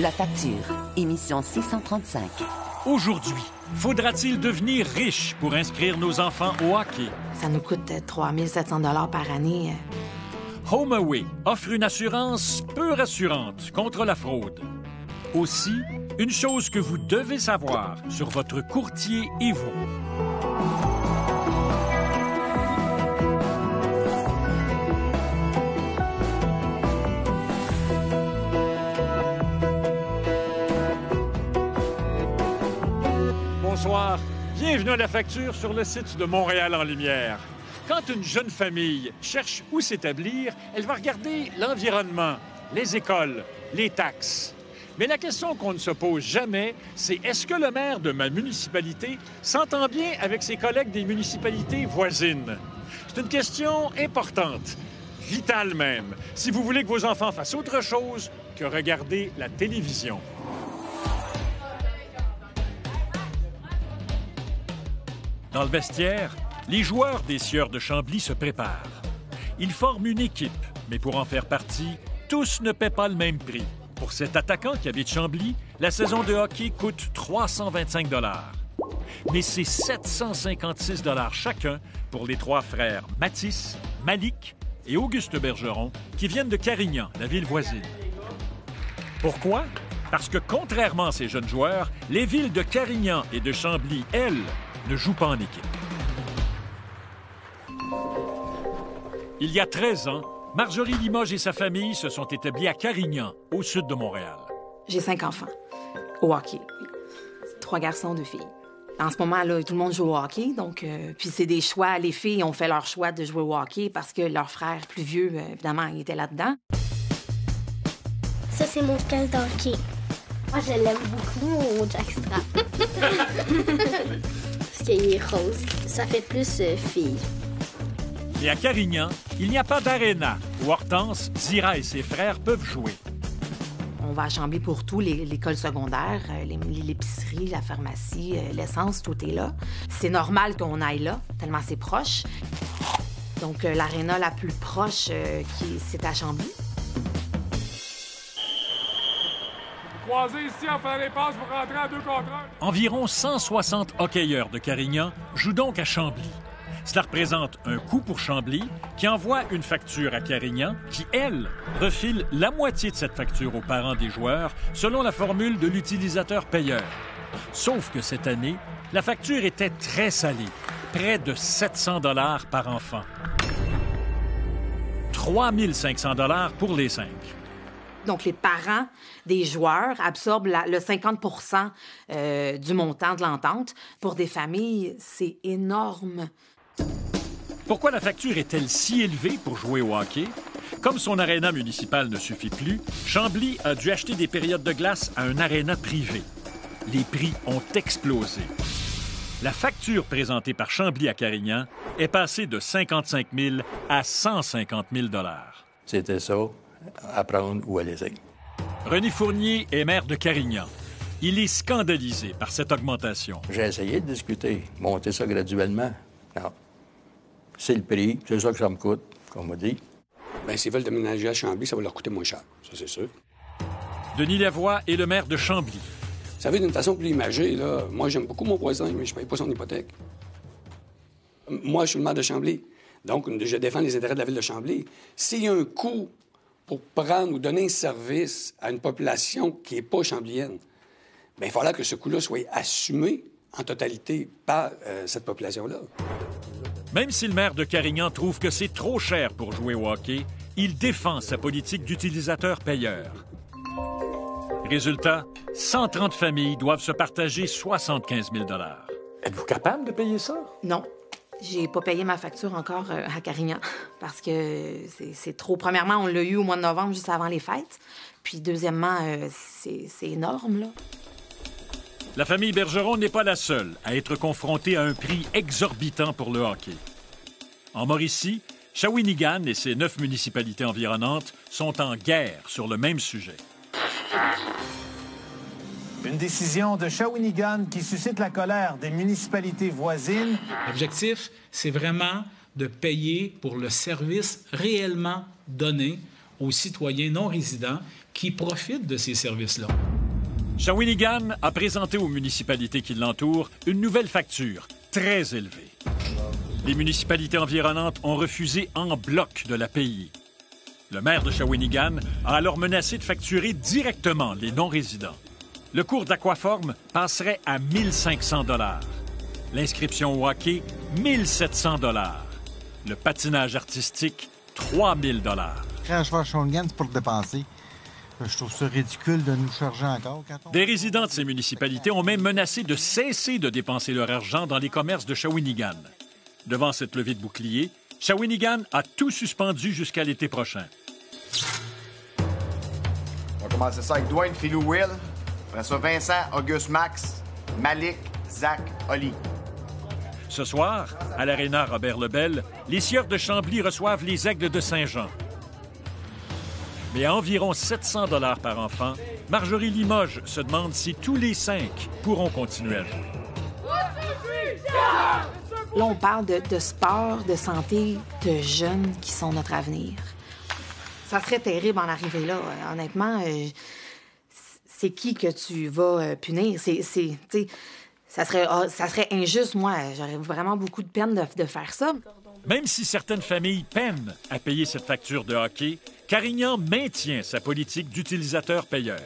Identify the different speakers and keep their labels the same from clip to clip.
Speaker 1: La facture, émission 635.
Speaker 2: Aujourd'hui, faudra-t-il devenir riche pour inscrire nos enfants au hockey?
Speaker 3: Ça nous coûte 3 700 $ par année.
Speaker 2: HomeAway offre une assurance peu rassurante contre la fraude. Aussi, une chose que vous devez savoir sur votre courtier et vous. Bonsoir. Bienvenue à La Facture sur le site de Montréal en Lumière. Quand une jeune famille cherche où s'établir, elle va regarder l'environnement, les écoles, les taxes. Mais la question qu'on ne se pose jamais, c'est est-ce que le maire de ma municipalité s'entend bien avec ses collègues des municipalités voisines? C'est une question importante, vitale même, si vous voulez que vos enfants fassent autre chose que regarder la télévision. Dans le vestiaire, les joueurs des Sieurs de Chambly se préparent. Ils forment une équipe, mais pour en faire partie, tous ne paient pas le même prix. Pour cet attaquant qui habite Chambly, la saison de hockey coûte 325 $. Mais c'est 756 $ chacun pour les trois frères Mathis, Malik et Auguste Bergeron qui viennent de Carignan, la ville voisine. Pourquoi? Parce que contrairement à ces jeunes joueurs, les villes de Carignan et de Chambly, elles, ne jouent pas en équipe. Il y a 13 ans, Marjorie Limoges et sa famille se sont établis à Carignan, au sud de Montréal.
Speaker 3: J'ai 5 enfants au hockey. 3 garçons, 2 filles. En ce moment, là, tout le monde joue au hockey, donc puis c'est des choix. Les filles ont fait leur choix de jouer au hockey parce que leur frère plus vieux, évidemment, il était là-dedans.
Speaker 4: Ça, c'est mon casque de hockey. Moi, je l'aime beaucoup, mon Jackstrap. Parce qu'il est rose. Ça fait plus fille.
Speaker 2: Et à Carignan, il n'y a pas d'aréna où Hortense, Zira et ses frères peuvent jouer.
Speaker 3: On va à Chambly pour tout, l'école secondaire, l'épicerie, la pharmacie, l'essence, tout est là. C'est normal qu'on aille là, tellement c'est proche. Donc, l'aréna la plus proche, c'est à Chambly.
Speaker 5: Croisez ici à faire les passes pour rentrer à 2 contre 1.
Speaker 2: Environ 160 hockeyeurs de Carignan jouent donc à Chambly. Cela représente un coût pour Chambly qui envoie une facture à Carignan qui, elle, refile la moitié de cette facture aux parents des joueurs selon la formule de l'utilisateur-payeur. Sauf que cette année, la facture était très salée, près de 700 $ par enfant. 3 500 $ pour les 5.
Speaker 3: Donc, les parents des joueurs absorbent le 50 % du montant de l'entente. Pour des familles, c'est énorme.
Speaker 2: Pourquoi la facture est-elle si élevée pour jouer au hockey? Comme son aréna municipal ne suffit plus, Chambly a dû acheter des périodes de glace à un aréna privé. Les prix ont explosé. La facture présentée par Chambly à Carignan est passée de 55 000 à 150 000 $.
Speaker 6: C'était ça, apprendre ou à laisser.
Speaker 2: René Fournier est maire de Carignan. Il est scandalisé par cette augmentation.
Speaker 6: J'ai essayé de discuter, monter ça graduellement. Non. C'est le prix, c'est ça que ça me coûte, comme on m'a dit.
Speaker 7: Bien, s'ils veulent déménager à Chambly, ça va leur coûter moins cher, ça c'est sûr.
Speaker 2: Denis Lavoie est le maire de Chambly.
Speaker 7: Vous savez, d'une façon plus imagée, là, moi j'aime beaucoup mon voisin, mais je ne paye pas son hypothèque. Moi, je suis le maire de Chambly, donc je défends les intérêts de la ville de Chambly. S'il y a un coût pour prendre ou donner un service à une population qui n'est pas chamblyenne, bien, il faudra que ce coût-là soit assumé en totalité par cette population-là.
Speaker 2: Même si le maire de Carignan trouve que c'est trop cher pour jouer au hockey, il défend sa politique d'utilisateur-payeur. Résultat, 130 familles doivent se partager 75 000 $.
Speaker 5: Êtes-vous capable de payer ça?
Speaker 3: Non. J'ai pas payé ma facture encore à Carignan parce que c'est trop. Premièrement, on l'a eu au mois de novembre, juste avant les fêtes. Puis deuxièmement, c'est énorme, là.
Speaker 2: La famille Bergeron n'est pas la seule à être confrontée à un prix exorbitant pour le hockey. En Mauricie, Shawinigan et ses 9 municipalités environnantes sont en guerre sur le même sujet.
Speaker 8: Une décision de Shawinigan qui suscite la colère des municipalités voisines.
Speaker 9: L'objectif, c'est vraiment de payer pour le service réellement donné aux citoyens non résidents qui profitent de ces services-là.
Speaker 2: Shawinigan a présenté aux municipalités qui l'entourent une nouvelle facture, très élevée. Les municipalités environnantes ont refusé en bloc de la payer. Le maire de Shawinigan a alors menacé de facturer directement les non-résidents. Le cours d'Aquaforme passerait à 1 500 $. L'inscription au hockey, 1 700 $. Le patinage artistique, 3 000 $.
Speaker 10: Quand je vais à Shawinigan, c'est pour dépenser. Je trouve ça ridicule de nous charger encore.
Speaker 2: Des résidents de ces municipalités ont même menacé de cesser de dépenser leur argent dans les commerces de Shawinigan. Devant cette levée de bouclier, Shawinigan a tout suspendu jusqu'à l'été prochain.
Speaker 11: On va commencer ça avec Dwayne, Philou, Will. Après ça, Vincent, Auguste, Max, Malik, Zach, Oli.
Speaker 2: Ce soir, à l'Aréna Robert-Lebel, les Sieurs de Chambly reçoivent les Aigles de Saint-Jean. Mais à environ 700 $ par enfant, Marjorie Limoges se demande si tous les 5 pourront continuer à jouer.
Speaker 3: Là, on parle de sport, de santé, de jeunes qui sont notre avenir. Ça serait terrible en arriver là. Honnêtement, c'est qui que tu vas punir? Ça serait injuste, moi. J'aurais vraiment beaucoup de peine de faire ça.
Speaker 2: Même si certaines familles peinent à payer cette facture de hockey, Carignan maintient sa politique d'utilisateur-payeur.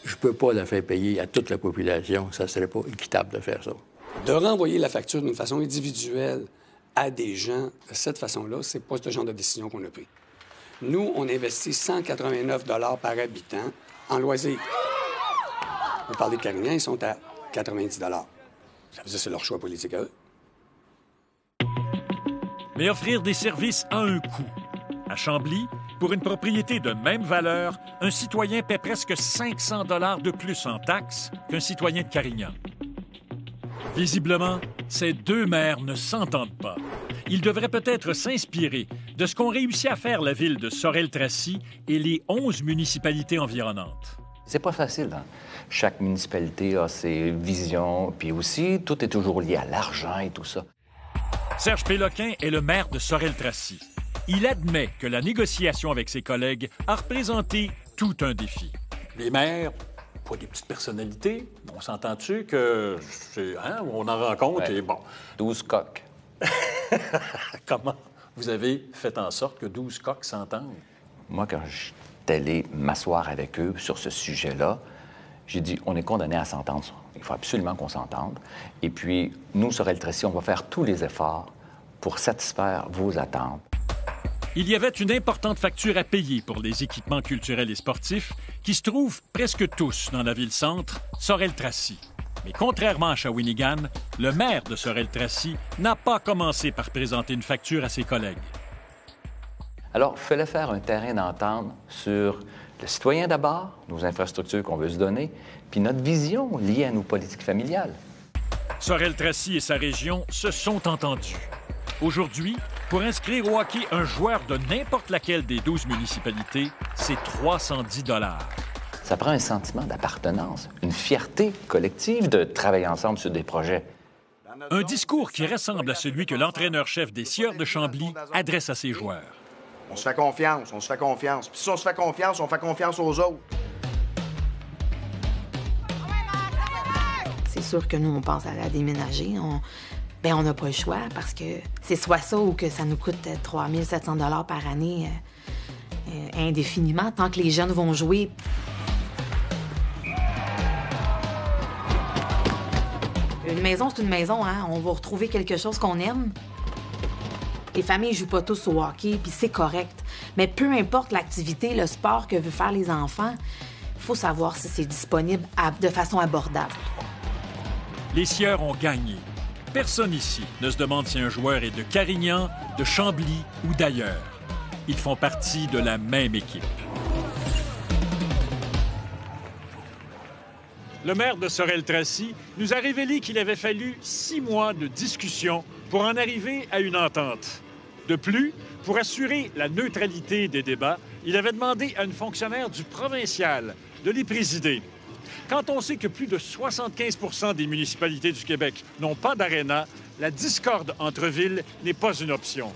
Speaker 6: Je peux pas la faire payer à toute la population. Ça serait pas équitable de faire ça.
Speaker 7: De renvoyer la facture d'une façon individuelle à des gens de cette façon-là, c'est pas ce genre de décision qu'on a pris. Nous, on investit 189 $ par habitant en loisirs. Vous parlez de Carignan, ils sont à 90 $. Ça veut dire que c'est leur choix politique à eux.
Speaker 2: Mais offrir des services a un coût. À Chambly, pour une propriété de même valeur, un citoyen paie presque 500 $ de plus en taxes qu'un citoyen de Carignan. Visiblement, ces deux maires ne s'entendent pas. Ils devraient peut-être s'inspirer de ce qu'ont réussi à faire la ville de Sorel-Tracy et les 11 municipalités environnantes.
Speaker 12: C'est pas facile, hein? Chaque municipalité a ses visions, puis aussi, tout est toujours lié à l'argent et tout ça.
Speaker 2: Serge Péloquin est le maire de Sorel-Tracy. Il admet que la négociation avec ses collègues a représenté tout un défi.
Speaker 6: Les maires, pas des petites personnalités. On s'entend-tu que on en rencontre et bon.
Speaker 12: 12 coqs.
Speaker 6: Comment vous avez fait en sorte que 12 coqs s'entendent?
Speaker 12: Moi, quand je suis allé m'asseoir avec eux sur ce sujet-là, j'ai dit, on est condamné à s'entendre. Il faut absolument qu'on s'entende. Et puis, nous, Sorel-Tracy, on va faire tous les efforts pour satisfaire vos attentes.
Speaker 2: Il y avait une importante facture à payer pour les équipements culturels et sportifs qui se trouvent presque tous dans la ville-centre, Sorel-Tracy. Mais contrairement à Shawinigan, le maire de Sorel-Tracy n'a pas commencé par présenter une facture à ses collègues.
Speaker 12: Alors, il fallait faire un terrain d'entente sur le citoyen d'abord, nos infrastructures qu'on veut se donner, puis notre vision liée à nos politiques familiales.
Speaker 2: Sorel-Tracy et sa région se sont entendus. Aujourd'hui, pour inscrire au hockey un joueur de n'importe laquelle des 12 municipalités, c'est 310 $.
Speaker 12: Ça prend un sentiment d'appartenance, une fierté collective de travailler ensemble sur des projets.
Speaker 2: Un discours qui ressemble à celui que l'entraîneur-chef des Sieurs de Chambly adresse à ses joueurs.
Speaker 11: On se fait confiance, on se fait confiance. Puis si on se fait confiance, on fait confiance aux autres.
Speaker 3: C'est sûr que nous, on pense à déménager. On n'a pas le choix parce que c'est soit ça ou que ça nous coûte 3 700 $ par année indéfiniment, tant que les jeunes vont jouer. Une maison, c'est une maison, hein? On va retrouver quelque chose qu'on aime. Les familles ne jouent pas tous au hockey, puis c'est correct. Mais peu importe l'activité, le sport que veulent faire les enfants, il faut savoir si c'est disponible de façon abordable.
Speaker 2: Les Sieurs ont gagné. Personne ici ne se demande si un joueur est de Carignan, de Chambly ou d'ailleurs. Ils font partie de la même équipe. Le maire de Sorel-Tracy nous a révélé qu'il avait fallu 6 mois de discussion pour en arriver à une entente. De plus, pour assurer la neutralité des débats, il avait demandé à une fonctionnaire du provincial de les présider. Quand on sait que plus de 75 % des municipalités du Québec n'ont pas d'aréna, la discorde entre villes n'est pas une option.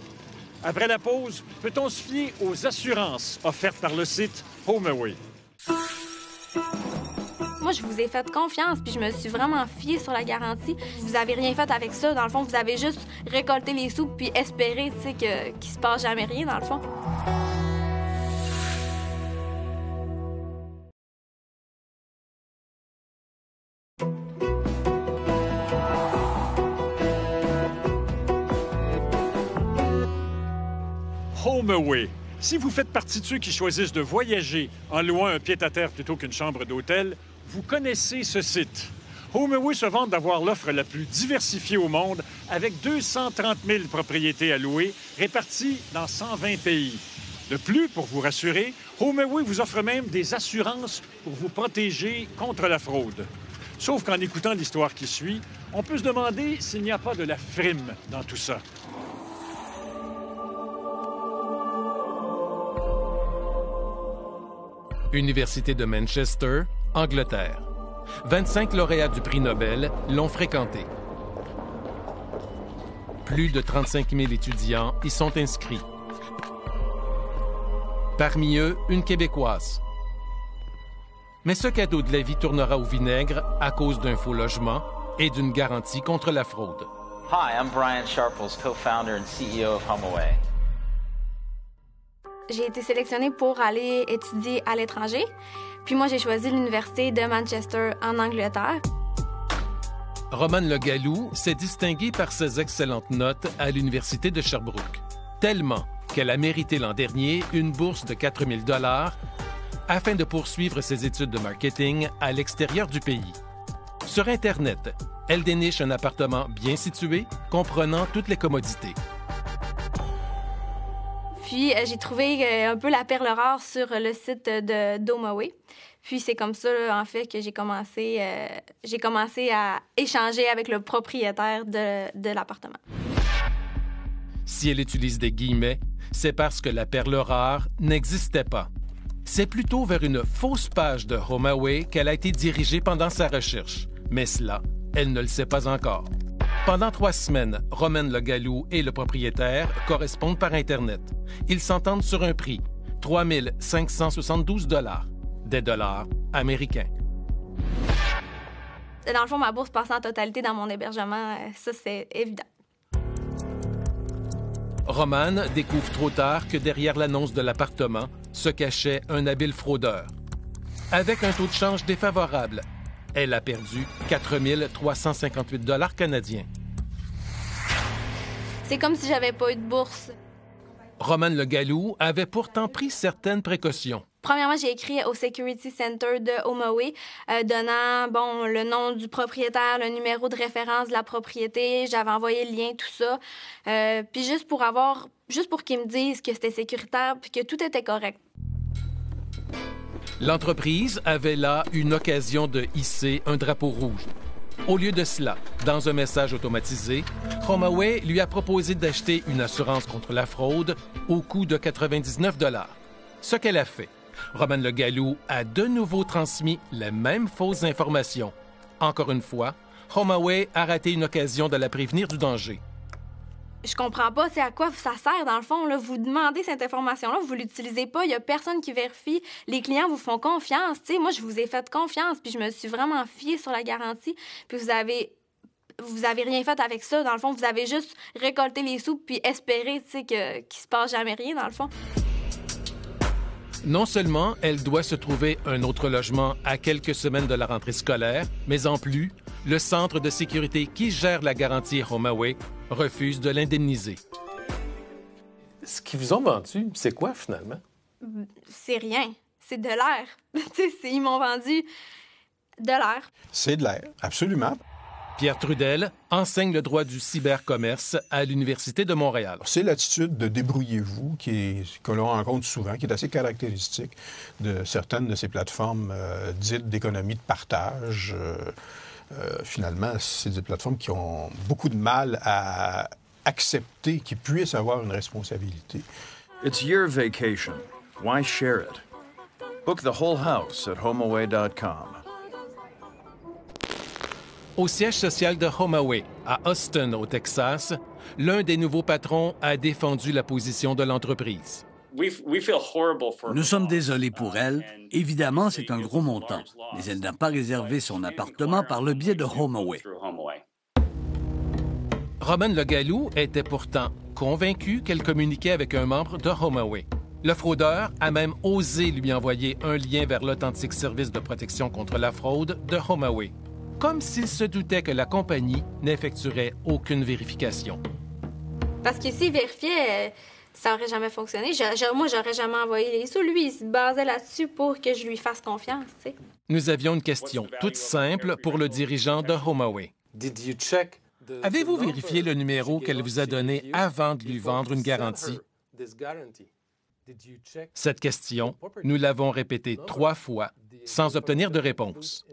Speaker 2: Après la pause, peut-on se fier aux assurances offertes par le site HomeAway?
Speaker 13: Moi, je vous ai fait confiance, puis je me suis vraiment fiée sur la garantie. Vous avez rien fait avec ça. Dans le fond, vous avez juste récolté les sous puis espéré, tu sais, qu'il se passe jamais rien, dans le fond.
Speaker 2: HomeAway. Si vous faites partie de ceux qui choisissent de voyager en louant un pied-à-terre plutôt qu'une chambre d'hôtel, vous connaissez ce site. HomeAway se vante d'avoir l'offre la plus diversifiée au monde, avec 230 000 propriétés à louer, réparties dans 120 pays. De plus, pour vous rassurer, HomeAway vous offre même des assurances pour vous protéger contre la fraude. Sauf qu'en écoutant l'histoire qui suit, on peut se demander s'il n'y a pas de la frime dans tout ça.
Speaker 14: Université de Manchester, Angleterre. 25 lauréats du prix Nobel l'ont fréquenté. Plus de 35 000 étudiants y sont inscrits. Parmi eux, une Québécoise. Mais ce cadeau de la vie tournera au vinaigre à cause d'un faux logement et d'une garantie contre la fraude.
Speaker 15: Hi, I'm Brian Sharples, co-founder and CEO of HomeAway.
Speaker 13: J'ai été sélectionnée pour aller étudier à l'étranger. Puis moi, j'ai choisi l'Université de Manchester en Angleterre.
Speaker 14: Romane Le Gallou s'est distinguée par ses excellentes notes à l'Université de Sherbrooke. Tellement qu'elle a mérité l'an dernier une bourse de 4 000 $ afin de poursuivre ses études de marketing à l'extérieur du pays. Sur Internet, elle déniche un appartement bien situé, comprenant toutes les commodités.
Speaker 13: Puis, j'ai trouvé un peu la perle rare sur le site d'HomeAway. Puis, c'est comme ça, là, en fait, que j'ai commencé à échanger avec le propriétaire de l'appartement.
Speaker 14: Si elle utilise des guillemets, c'est parce que la perle rare n'existait pas. C'est plutôt vers une fausse page de HomeAway qu'elle a été dirigée pendant sa recherche. Mais cela, elle ne le sait pas encore. Pendant 3 semaines, Romane Le Gallou et le propriétaire correspondent par Internet. Ils s'entendent sur un prix, 3 572 $, des dollars américains.
Speaker 13: Dans le fond, ma bourse passait en totalité dans mon hébergement, ça c'est évident.
Speaker 14: Romane découvre trop tard que derrière l'annonce de l'appartement se cachait un habile fraudeur. Avec un taux de change défavorable, elle a perdu 4 358 $ canadiens.
Speaker 13: C'est comme si j'avais pas eu de bourse.
Speaker 14: Romane Le Gallou avait pourtant pris certaines précautions.
Speaker 13: Premièrement, j'ai écrit au Security Center de HomeAway, donnant le nom du propriétaire, le numéro de référence de la propriété. J'avais envoyé le lien, tout ça. Puis juste pour qu'ils me disent que c'était sécuritaire puis que tout était correct.
Speaker 14: L'entreprise avait là une occasion de hisser un drapeau rouge. Au lieu de cela, dans un message automatisé, HomeAway lui a proposé d'acheter une assurance contre la fraude au coût de 99 $. Ce qu'elle a fait, Romane Le Gallou a de nouveau transmis les mêmes fausses informations. Encore une fois, HomeAway a raté une occasion de la prévenir du danger.
Speaker 13: Je comprends pas, c'est à quoi ça sert, dans le fond. Là. Vous demandez cette information-là, vous l'utilisez pas, il y a personne qui vérifie. Les clients vous font confiance. T'sais, moi, je vous ai fait confiance, puis je me suis vraiment fiée sur la garantie. Puis vous avez rien fait avec ça. Dans le fond, vous avez juste récolté les sous puis espéré qu'il se passe jamais rien, dans le fond.
Speaker 14: Non seulement elle doit se trouver un autre logement à quelques semaines de la rentrée scolaire, mais en plus, le centre de sécurité qui gère la garantie HomeAway refuse de l'indemniser.
Speaker 16: Ce qu'ils vous ont vendu, c'est quoi finalement?
Speaker 13: C'est rien. C'est de l'air. Ils m'ont vendu de l'air.
Speaker 17: C'est de l'air, absolument.
Speaker 14: Pierre Trudel enseigne le droit du cybercommerce à l'Université de Montréal.
Speaker 17: C'est l'attitude de débrouillez-vous que l'on rencontre souvent, qui est assez caractéristique de certaines de ces plateformes dites d'économie de partage. Finalement, c'est des plateformes qui ont beaucoup de mal à accepter qu'ils puissent avoir une responsabilité.
Speaker 18: It's your vacation. Why share it? Book the whole house at HomeAway.com.
Speaker 14: Au siège social de HomeAway, À Austin, au Texas, l'un des nouveaux patrons a défendu la position de l'entreprise.
Speaker 19: Nous sommes désolés pour elle. Évidemment, c'est un gros montant, mais elle n'a pas réservé son appartement par le biais de HomeAway.
Speaker 14: Roman Legalou était pourtant convaincu qu'elle communiquait avec un membre de HomeAway. Le fraudeur a même osé lui envoyer un lien vers l'authentique service de protection contre la fraude de HomeAway, comme s'il se doutait que la compagnie n'effectuerait aucune vérification.
Speaker 13: Parce que s'il vérifiait, ça aurait jamais fonctionné. Moi, j'aurais jamais envoyé les sous. Lui, il se basait là-dessus pour que je lui fasse confiance, tu sais.
Speaker 14: Nous avions une question toute simple pour le dirigeant de HomeAway. Avez-vous vérifié le numéro qu'elle vous a donné avant de lui vendre une garantie? Cette question, nous l'avons répétée 3 fois sans obtenir de réponse.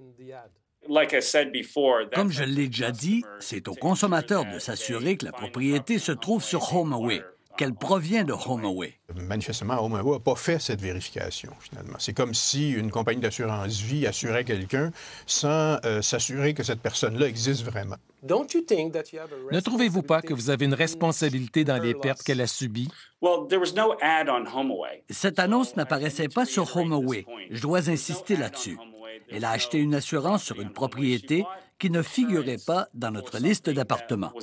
Speaker 19: Comme je l'ai déjà dit, c'est au consommateur de s'assurer que la propriété se trouve sur HomeAway, qu'elle provient de HomeAway.
Speaker 17: Manifestement, HomeAway n'a pas fait cette vérification, finalement. C'est comme si une compagnie d'assurance-vie assurait quelqu'un sans s'assurer que cette personne-là existe vraiment.
Speaker 14: Ne trouvez-vous pas que vous avez une responsabilité dans les pertes qu'elle a subies?
Speaker 19: Cette annonce n'apparaissait pas sur HomeAway. Je dois insister là-dessus. Elle a acheté une assurance sur une propriété qui ne figurait pas dans notre liste d'appartements.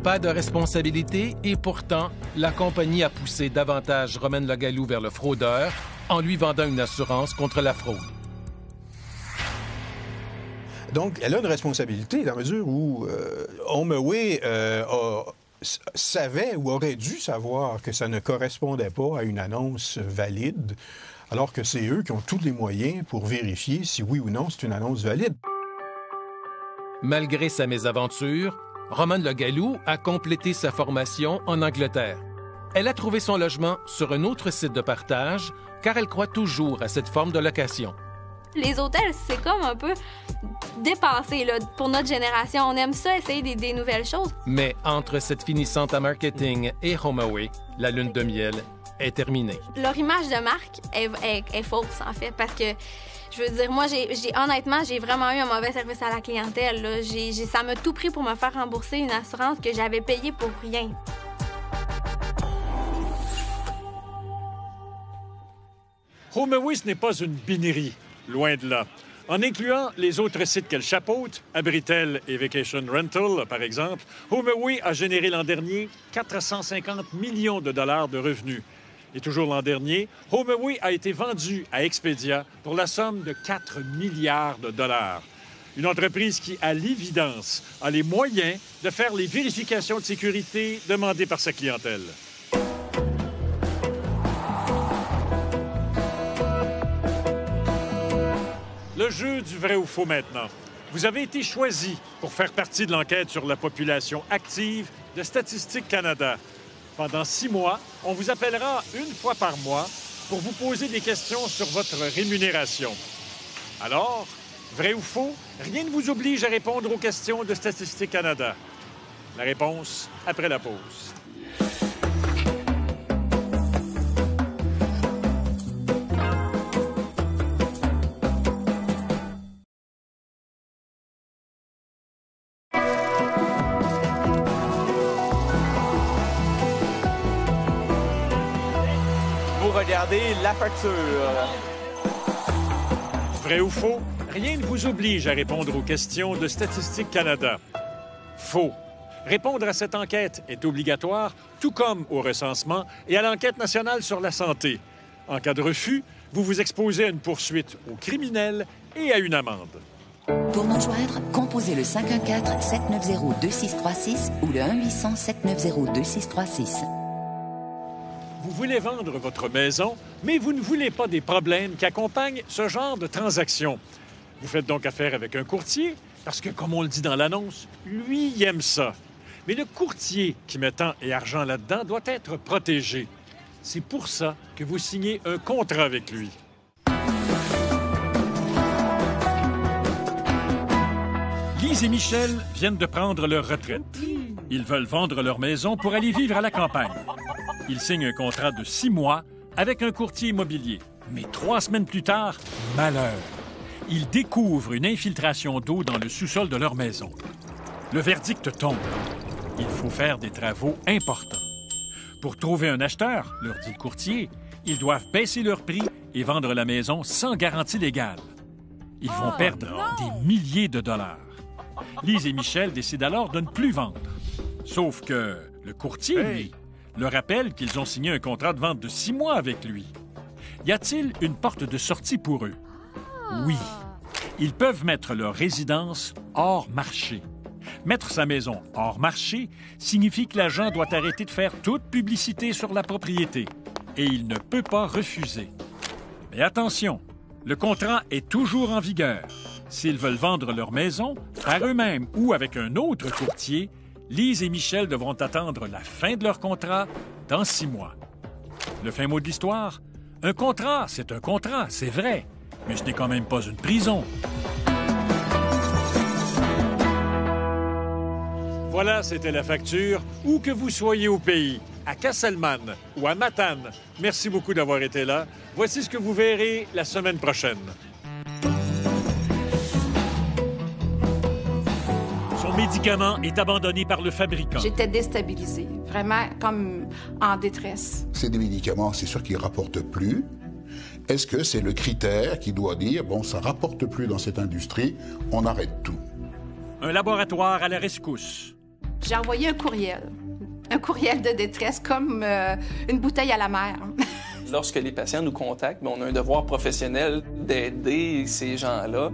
Speaker 14: Pas de responsabilité et pourtant, la compagnie a poussé davantage Roman Legalou vers le fraudeur en lui vendant une assurance contre la fraude.
Speaker 17: Donc, elle a une responsabilité dans la mesure où HomeAway savait ou aurait dû savoir que ça ne correspondait pas à une annonce valide, alors que c'est eux qui ont tous les moyens pour vérifier si oui ou non c'est une annonce valide.
Speaker 14: Malgré sa mésaventure, Roman Legalou a complété sa formation en Angleterre. Elle a trouvé son logement sur un autre site de partage car elle croit toujours à cette forme de location.
Speaker 13: Les hôtels, c'est comme un peu dépassé là, pour notre génération. On aime ça, essayer des nouvelles choses.
Speaker 14: Mais entre cette finissante à marketing et HomeAway, la lune de miel est terminée.
Speaker 13: Leur image de marque est fausse, en fait, parce que, je veux dire, moi, honnêtement, j'ai vraiment eu un mauvais service à la clientèle. Là. Ça m'a tout pris pour me faire rembourser une assurance que j'avais payée pour rien.
Speaker 2: HomeAway, ce n'est pas une binerie, loin de là. En incluant les autres sites qu'elle chapeaute, Abritel et Vacation Rental, par exemple, HomeAway a généré l'an dernier 450 millions de dollars de revenus. Et toujours l'an dernier, HomeAway a été vendu à Expedia pour la somme de 4 milliards de dollars. Une entreprise qui, à l'évidence, a les moyens de faire les vérifications de sécurité demandées par sa clientèle. Le jeu du vrai ou faux maintenant. Vous avez été choisi pour faire partie de l'enquête sur la population active de Statistique Canada. Pendant 6 mois, on vous appellera une fois par mois pour vous poser des questions sur votre rémunération. Alors, vrai ou faux, rien ne vous oblige à répondre aux questions de Statistique Canada. La réponse après la pause.
Speaker 16: Regardez la facture.
Speaker 2: Vrai ou faux, rien ne vous oblige à répondre aux questions de Statistique Canada. Faux. Répondre à cette enquête est obligatoire, tout comme au recensement et à l'enquête nationale sur la santé. En cas de refus, vous vous exposez à une poursuite au criminel et à une amende.
Speaker 1: Pour nous joindre, composez le 514-790-2636 ou le 1-800-790-2636.
Speaker 2: Vous voulez vendre votre maison, mais vous ne voulez pas des problèmes qui accompagnent ce genre de transaction. Vous faites donc affaire avec un courtier, parce que, comme on le dit dans l'annonce, lui, il aime ça. Mais le courtier qui met temps et argent là-dedans doit être protégé. C'est pour ça que vous signez un contrat avec lui. Lise et Michel viennent de prendre leur retraite. Ils veulent vendre leur maison pour aller vivre à la campagne. Ils signent un contrat de 6 mois avec un courtier immobilier. Mais 3 semaines plus tard, malheur. Ils découvrent une infiltration d'eau dans le sous-sol de leur maison. Le verdict tombe. Il faut faire des travaux importants. Pour trouver un acheteur, leur dit le courtier, ils doivent baisser leur prix et vendre la maison sans garantie légale. Ils vont perdre des milliers de dollars. Lise et Michel décident alors de ne plus vendre. Sauf que le courtier, lui, leur rappelle qu'ils ont signé un contrat de vente de 6 mois avec lui. Y a-t-il une porte de sortie pour eux? Oui. Ils peuvent mettre leur résidence hors marché. Mettre sa maison hors marché signifie que l'agent doit arrêter de faire toute publicité sur la propriété et il ne peut pas refuser. Mais attention, le contrat est toujours en vigueur. S'ils veulent vendre leur maison, par eux-mêmes ou avec un autre courtier, Lise et Michel devront attendre la fin de leur contrat dans 6 mois. Le fin mot de l'histoire? Un contrat, c'est vrai, mais ce n'est quand même pas une prison. Voilà, c'était la facture. Où que vous soyez au pays, à Casselman ou à Matane, merci beaucoup d'avoir été là. Voici ce que vous verrez la semaine prochaine. Son médicament est abandonné par le fabricant.
Speaker 20: J'étais déstabilisée, vraiment comme en détresse.
Speaker 21: C'est des médicaments, c'est sûr qu'ils ne rapportent plus. Est-ce que c'est le critère qui doit dire, bon, ça ne rapporte plus dans cette industrie, on arrête tout?
Speaker 2: Un laboratoire à la rescousse.
Speaker 20: J'ai envoyé un courriel de détresse comme une bouteille à la mer.
Speaker 22: Lorsque les patients nous contactent, on a un devoir professionnel d'aider ces gens-là.